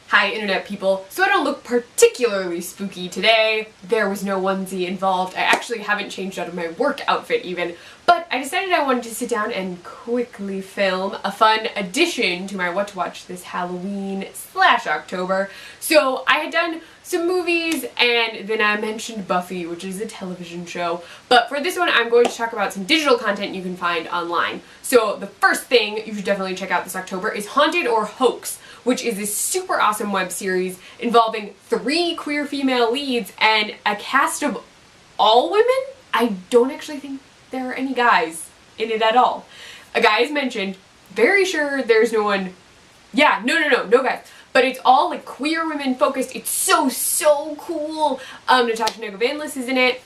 Hi internet people. So I don't look particularly spooky today. There was no onesie involved. I actually haven't changed out of my work outfit even, but I decided I wanted to sit down and quickly film a fun addition to my what to watch this Halloween/October. So I had done some movies and then I mentioned Buffy, which is a television show, but for this one I'm going to talk about some digital content you can find online. So the first thing you should definitely check out this October is Haunted or Hoax, which is this super awesome web series involving 3 queer female leads and a cast of all women. I don't actually think there are any guys in it at all. A guy is mentioned, very sure there's no one, no guys. But it's all like queer women focused. It's so cool. Natasha Negovandlis is in it.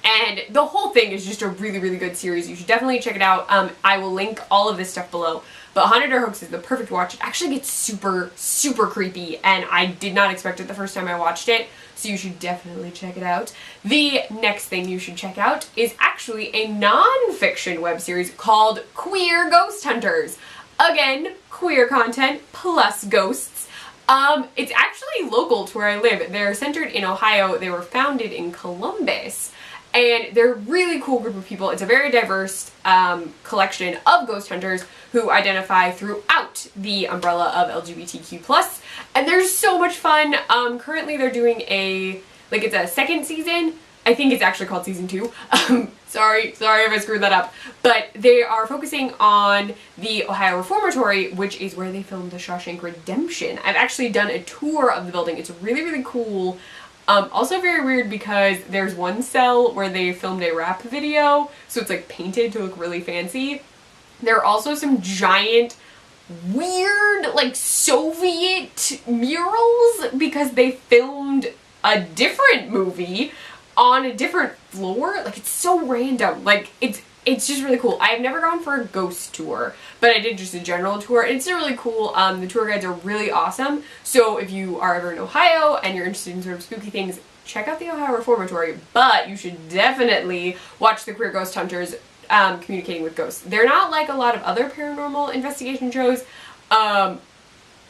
And the whole thing is just a really good series. You should definitely check it out. I will link all of this stuff below. But Haunted or Hoax is the perfect watch. It actually gets super creepy, and I did not expect it the first time I watched it, so you should definitely check it out. The next thing you should check out is actually a non-fiction web series called Queer Ghost Hunters. Again, queer content plus ghosts. It's actually local to where I live. They're centered in Ohio. They were founded in Columbus. And they're a really cool group of people. It's a very diverse collection of ghost hunters who identify throughout the umbrella of LGBTQ+. And they're so much fun. Currently they're doing it's a second season. I think it's actually called season 2. Sorry if I screwed that up. But they are focusing on the Ohio Reformatory, which is where they filmed The Shawshank Redemption. I've actually done a tour of the building. It's really cool. Also very weird because there's one cell where they filmed a rap video, so it's like painted to look really fancy. There are also some giant, weird, like Soviet murals because they filmed a different movie on a different floor. Like, it's so random. Like, it's just really cool. I've never gone for a ghost tour, but I did just a general tour, and it's really cool. The tour guides are really awesome, so if you are ever in Ohio and you're interested in sort of spooky things, check out the Ohio Reformatory, but you should definitely watch the Queer Ghost Hunters communicating with ghosts. They're not like a lot of other paranormal investigation shows,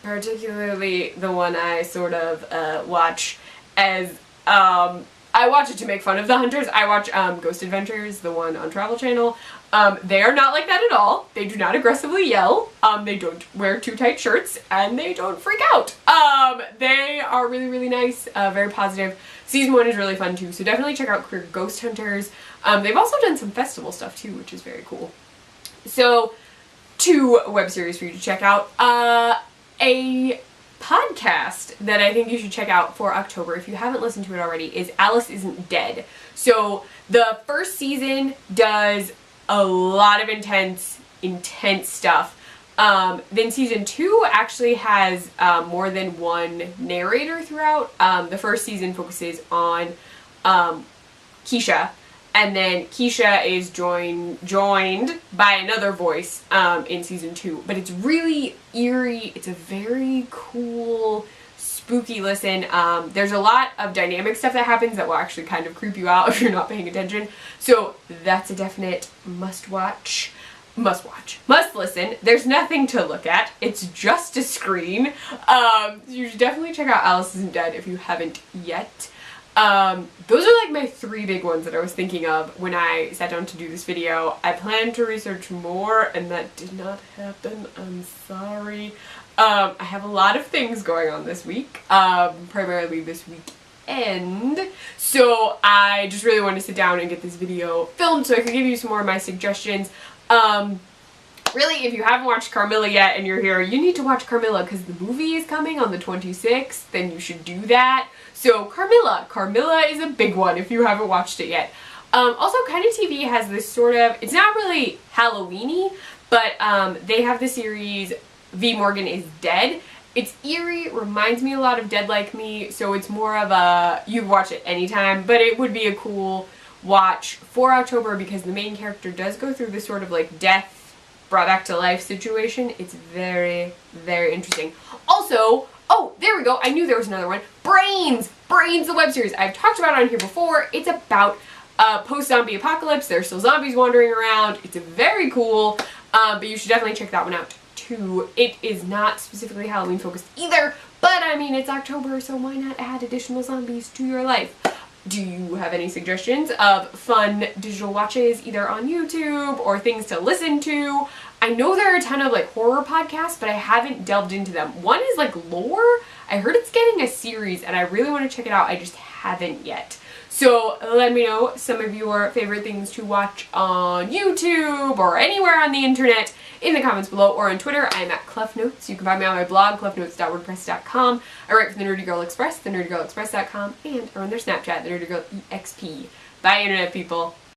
particularly the one I sort of watch as I watch it to make fun of the hunters. I watch Ghost Adventures, the one on Travel Channel. They are not like that at all. They do not aggressively yell. They don't wear too tight shirts, and they don't freak out. They are really nice, very positive. Season 1 is really fun too, so definitely check out Queer Ghost Hunters. They've also done some festival stuff too, which is very cool. So, 2 web series for you to check out. A podcast that I think you should check out for October, if you haven't listened to it already, is Alice Isn't Dead. So the first season does a lot of intense stuff. Then season 2 actually has more than one narrator throughout. The first season focuses on Keisha, and then Keisha is joined by another voice in season 2. But it's really eerie. It's a very cool, spooky listen. There's a lot of dynamic stuff that happens that will actually kind of creep you out if you're not paying attention. So that's a definite must listen. There's nothing to look at. It's just a screen. You should definitely check out Alice Isn't Dead if you haven't yet. Those are like my 3 big ones that I was thinking of when I sat down to do this video. I planned to research more and that did not happen. I'm sorry. I have a lot of things going on this week, primarily this weekend. So I just really wanted to sit down and get this video filmed so I could give you some more of my suggestions. Really, if you haven't watched Carmilla yet and you're here, you need to watch Carmilla because the movie is coming on the 26th, then you should do that. So Carmilla is a big one if you haven't watched it yet. Also, Kinda TV has this sort of, it's not really Halloween-y, but they have the series V. Morgan is Dead. It's eerie, reminds me a lot of Dead Like Me, so it's more of a, you watch it anytime, but it would be a cool watch for October because the main character does go through this sort of like death brought back to life situation. It's very interesting. Also, oh, there we go. I knew there was another one. Brains, the web series. I've talked about it on here before. It's about post-zombie apocalypse. There's still zombies wandering around. It's very cool, but you should definitely check that one out too. It is not specifically Halloween focused either, but I mean, it's October, so why not add additional zombies to your life? Do you have any suggestions of fun digital watches either on YouTube or things to listen to? I know there are a ton of like horror podcasts, but I haven't delved into them. One is like Lore. I heard it's getting a series and I really want to check it out. I just haven't yet. So let me know some of your favorite things to watch on YouTube or anywhere on the internet in the comments below, or on Twitter. I'm at CluffNotes. You can find me on my blog, cluffnotes.wordpress.com. I write for the Nerdy Girl Express, thenerdygirlexpress.com, and or on their Snapchat, the Nerdy Girl EXP. Bye, Internet people.